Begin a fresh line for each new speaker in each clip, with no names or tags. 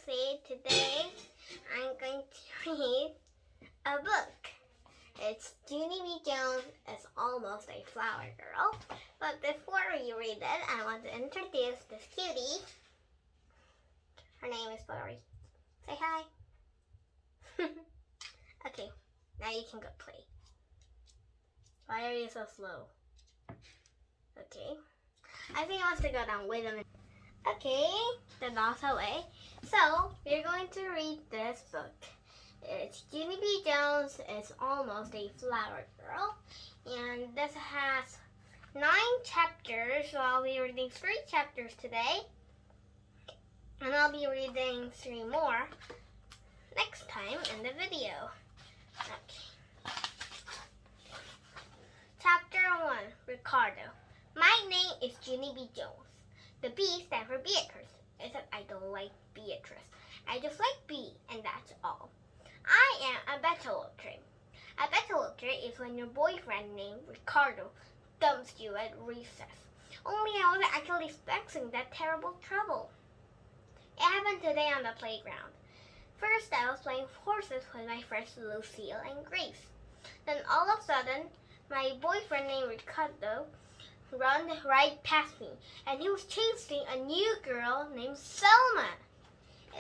see, today I'm going to read a book. It's Junie B Jones. It's Almost a Flower Girl. But before we read it, I want to introduce this cutie. Her name is Blurry. Say hi. Okay, now you can go play. Why are you so slow? Okay. I think he wants to go down. Wait a minute. Okay, the dog's away. So, we're going to read this book. It's Junie B Jones. It's Almost a Flower Girl. And this has 9 chapters. So I'll be reading 3 chapters today. And I'll be reading 3 more next time in the video. Okay. Chapter 1, Ricardo. My name is Junie B Jones. The B stands for Beatrice, except I don't like Beatrice. I just like B, and that's all. I am a bachelor tree. A bachelor tree is when your boyfriend named Ricardo dumps you at recess. Only I wasn't actually expecting that terrible trouble. It happened today on the playground. First, I was playing horses with my friends Lucille and Grace. Then all of a sudden, my boyfriend named Ricardo ran right past me, and he was chasing a new girl named Selma.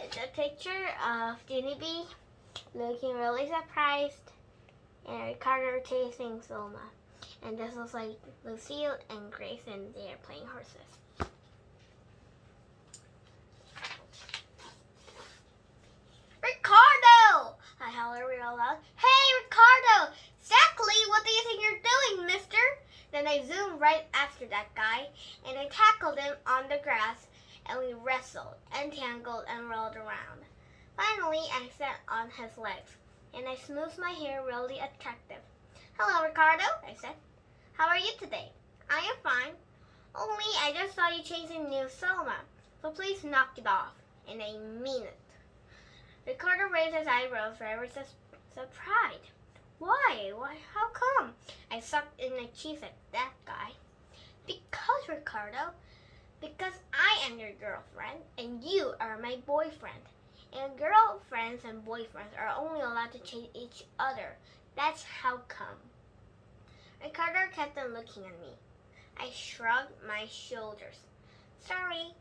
It's a picture of Junie B looking really surprised and Ricardo chasing Selma. And this was like Lucille and Grace, and they're playing horses. Ricardo! I hollered real loud. Hey, Ricardo! Exactly what do you think you're doing, mister? Then I zoomed right after that guy, and I tackled him on the grass, and we wrestled, entangled, and rolled around. Finally, I sat on his legs, and I smoothed my hair really attractive. Hello, Ricardo, I said. How are you today? I am fine. Only I just saw you chasing new Selma, so please knock it off, and I mean it. Ricardo raised his eyebrows very surprised. Why? How come? I sucked in my cheeks at that guy. Because, Ricardo, because I am your girlfriend and you are my boyfriend. And girlfriends and boyfriends are only allowed to chase each other. That's how come. Ricardo kept on looking at me. I shrugged my shoulders. Sorry,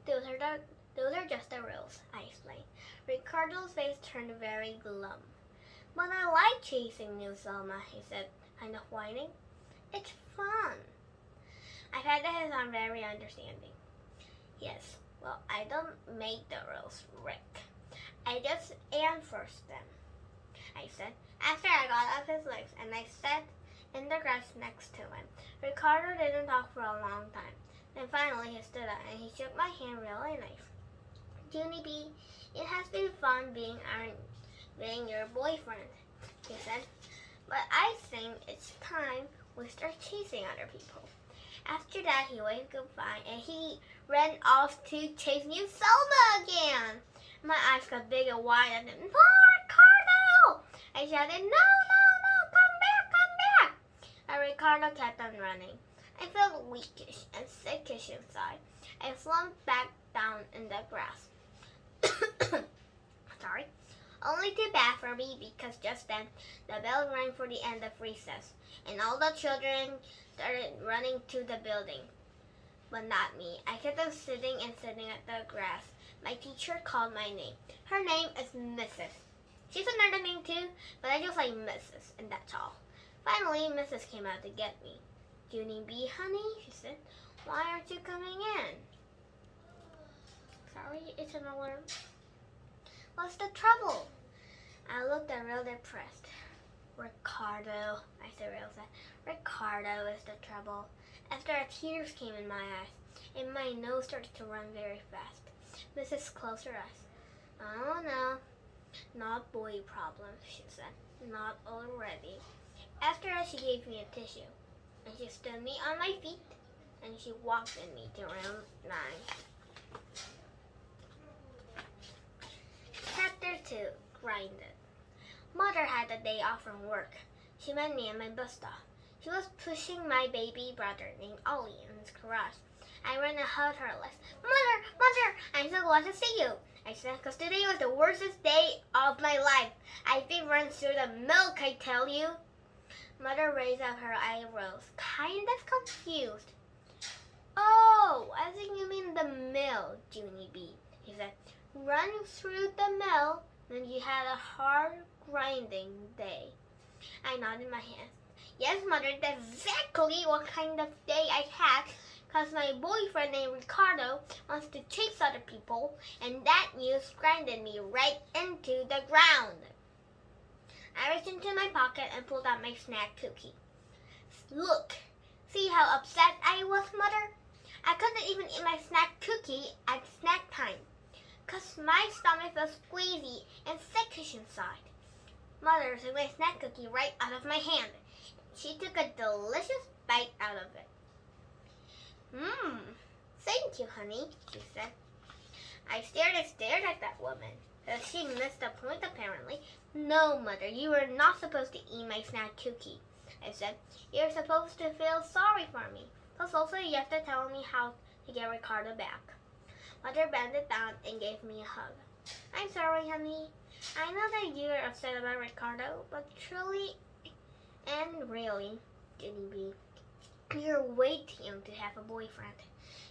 those are just the rules, I explained. Ricardo's face turned very glum. But I like chasing new Selma, he said, kind of whining. It's fun. I patted his arm, very understanding. Yes, well, I don't make the rules, Rick. I just enforce them, I said, after I got off his legs and I sat in the grass next to him. Ricardo didn't talk for a long time. Then finally he stood up and he shook my hand really nice. Junie B, it has been fun being your boyfriend, he said, but I think it's time we start chasing other people. After that, he waved goodbye and he ran off to chase new Selma again. My eyes got big and wide at him. No, Ricardo! I shouted, no, come back! And Ricardo kept on running. I felt weakish and sickish inside. I slumped back down in the grass. Sorry. Only too bad for me because just then the bell rang for the end of recess and all the children started running to the building. But not me. I kept on sitting at the grass. My teacher called my name. Her name is Mrs. She's another name too, but I just like Mrs. and that's all. Finally, Mrs. came out to get me. Junie B, honey, she said, why aren't you coming in? Sorry, it's an alarm. What's the trouble? I looked real depressed. Ricardo, I said real sad. Ricardo is the trouble. After tears came in my eyes, and my nose started to run very fast. Mrs. closed her eyes. Oh no, not boy problem, she said. Not already. After that, she gave me a tissue, and she stood me on my feet, and she walked with me to room 9. Chapter 2, Grinded. Mother had a day off from work. She met me at my bus stop. She was pushing my baby brother named Ollie in his garage. I ran and hugged her legs. Mother, I'm so glad to see you. I said, because today was the worstest day of my life. I did run through the milk, I tell you. Mother raised up her eyebrows, kind of confused. Oh, I think you mean the mill, Junie B, he said. Running through the mill, then you had a hard grinding day. I nodded my head. Yes, Mother, that's exactly what kind of day I had, because my boyfriend named Ricardo wants to chase other people, and that news grinded me right into the ground. I reached into my pocket and pulled out my snack cookie. Look, see how upset I was, Mother? I couldn't even eat my snack cookie at snack time, because my stomach was squeezy and sickish inside. Mother took my snack cookie right out of my hand. She took a delicious bite out of it. Thank you, honey, she said. I stared at that woman. She missed the point, apparently. No, Mother, you were not supposed to eat my snack cookie, I said. You're supposed to feel sorry for me. Plus, also, you have to tell me how to get Ricardo back. Mother bended down and gave me a hug. I'm sorry, honey. I know that you're upset about Ricardo, but truly and really, Junie B, you're way too young to have a boyfriend.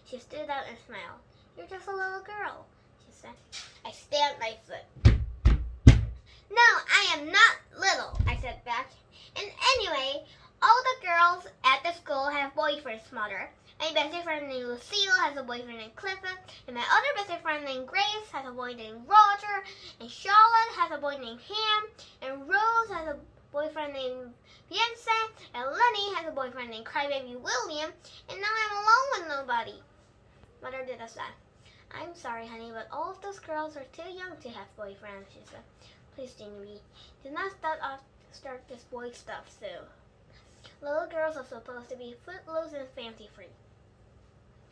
She stood up and smiled. You're just a little girl, she said. I stamped my foot. No, I am not little, I said back. And anyway, all the girls at the school have boyfriends, Mother. My best friend named Lucille has a boyfriend named Clifford, and my other best friend named Grace has a boy named Roger, and Charlotte has a boy named Ham, and Rose has a boyfriend named Vincent, and Lenny has a boyfriend named Crybaby William, and now I'm alone with nobody. Mother did a sigh. I'm sorry, honey, but all of those girls are too young to have boyfriends, she said. Please, Junie B, do not start this boy stuff soon. Little girls are supposed to be footloose and fancy-free.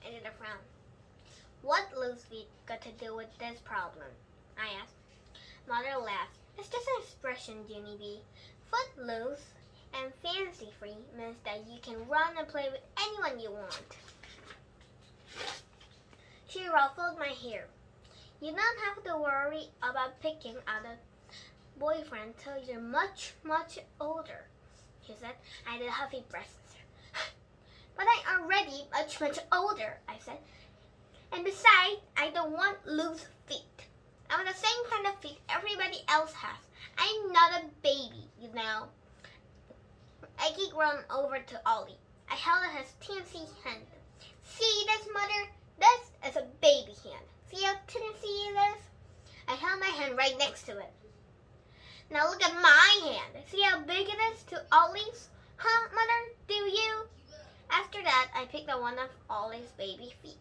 I did a frown. What loose feet got to do with this problem? I asked. Mother laughed. It's just an expression, Junie B. Footloose and fancy-free means that you can run and play with anyone you want. She ruffled my hair. You don't have to worry about picking out a boyfriend till you're much, much older, she said. I did a huffy breath. But I'm already much, much older, I said. And besides, I don't want loose feet. I want the same kind of feet everybody else has. I'm not a baby, you know. I keep running over to Ollie. I held out his teensy hand. See this, Mother? This is a baby hand. See how teensy it is? I held my hand right next to it. Now look at my hand. See how big it is to Ollie's? Huh, Mother? Do you? After that, I picked up one of Ollie's baby feet.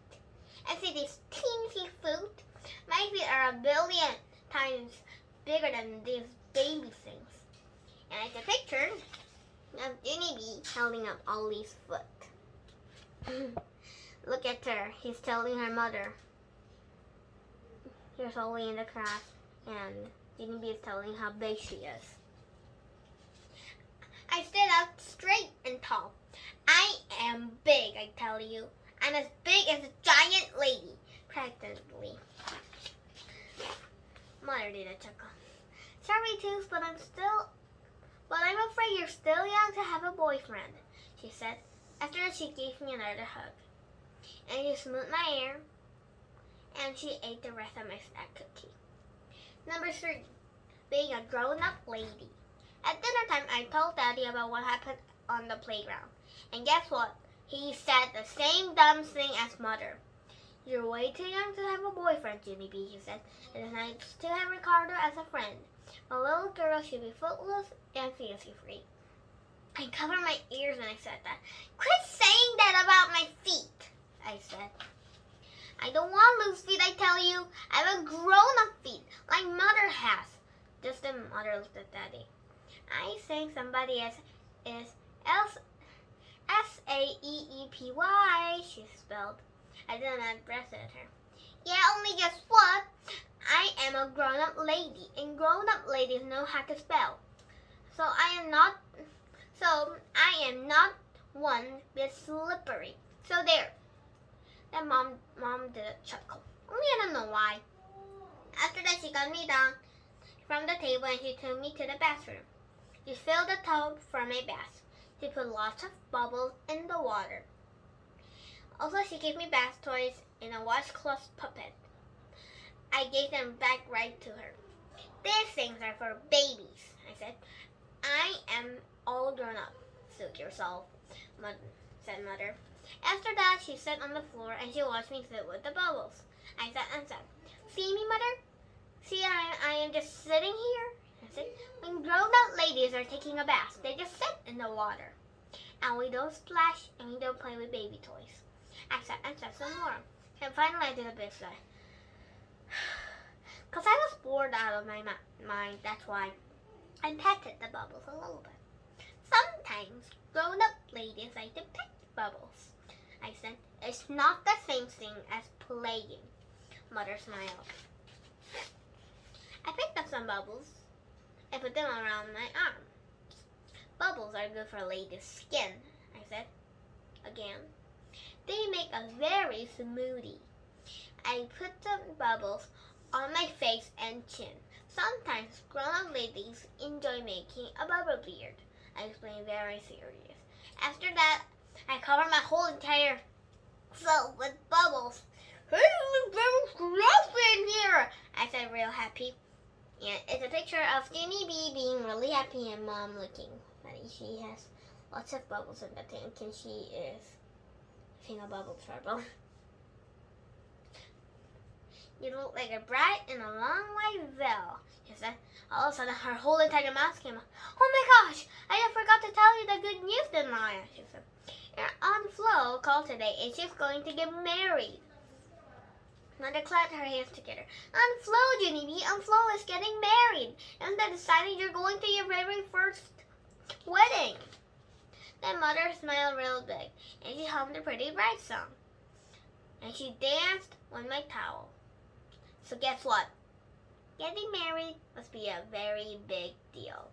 And see these teensy feet? My feet are a billion times bigger than these baby things. And I took a picture of Junie B holding up Ollie's foot. Look at her. He's telling her mother. Here's Ollie in the class, and Junie B is telling how big she is. I stood up straight and tall. I am big, I tell you. I'm as big as a giant lady, practically. Mother did a chuckle. Sorry, Tooth, but I'm afraid you're still young to have a boyfriend, she said, after she gave me another hug. And she smoothed my hair, and she ate the rest of my snack cookie. Number 3, being a grown-up lady. At dinner time, I told Daddy about what happened on the playground. And guess what? He said the same dumb thing as Mother. You're way too young to have a boyfriend, Junie B, he said. It is nice to have Ricardo as a friend. A little girl should be footloose and fancy-free. I covered my ears when I said that. Quit saying that about my feet, I said. I don't want loose feet, I tell you. I have a grown-up feet, like Mother has. Just then Mother looked at Daddy. I think somebody is S-A-E-E-P-Y, she spelled. I did not breath at her. Yeah, only guess what? I am a grown-up lady, and grown-up ladies know how to spell. So I am not one bit slippery. So there. Then Mom did a chuckle. Only I don't know why. then she got me down from the table and she took me to the bathroom. She filled the tub for my bath. She put lots of bubbles in the water. Also, she gave me bath toys and a washcloth puppet. I gave them back right to her. These things are for babies, I said. I am all grown up. Suit yourself, said Mother. After that, she sat on the floor and she watched me sit with the bubbles. I sat and said, "See me, Mother? See, I am just sitting here." I said, "When grown-up ladies are taking a bath, they just sit in the water. And we don't splash and we don't play with baby toys." I sat and said some more. And finally, I did a big sigh. Because I was bored out of my mind, that's why I petted the bubbles a little bit. Sometimes grown-up ladies like to pet bubbles. I said, "It's not the same thing as playing." Mother smiled. I picked up some bubbles and put them around my arm. "Bubbles are good for ladies' skin," I said again. "They make a very smoothie." I put the bubbles on my face and chin. Sometimes grown-up ladies enjoy making a bubble beard, I explained, very serious. After that, I covered my whole entire self with bubbles. "Hey, it's very fluffy in here," I said, real happy. And it's a picture of Junie B being really happy and Mom looking funny. She has lots of bubbles in the tank and she is having a bubble trouble. "You look like a bright and a long white veil," she said. All of a sudden, her whole entire mouth came out. "Oh my gosh, I just forgot to tell you the good news, didn't I?" she said. "Your Aunt Flo called today and she's going to get married." Mother clapped her hands together. "Aunt Flo, Junie B, Aunt Flo is getting married. And they decided you're going to your very first wedding." Then Mother smiled real big and she hummed a pretty bride song. And she danced with my towel. So guess what? Getting married must be a very big deal.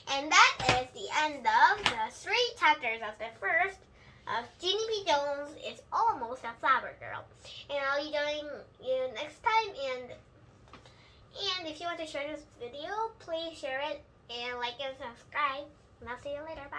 And that is the end of the 3 chapters of the first of Junie B Jones is Almost a Flower Girl. And I'll be joining you next time. And if you want to share this video, please share it and like and subscribe. And I'll see you later. Bye.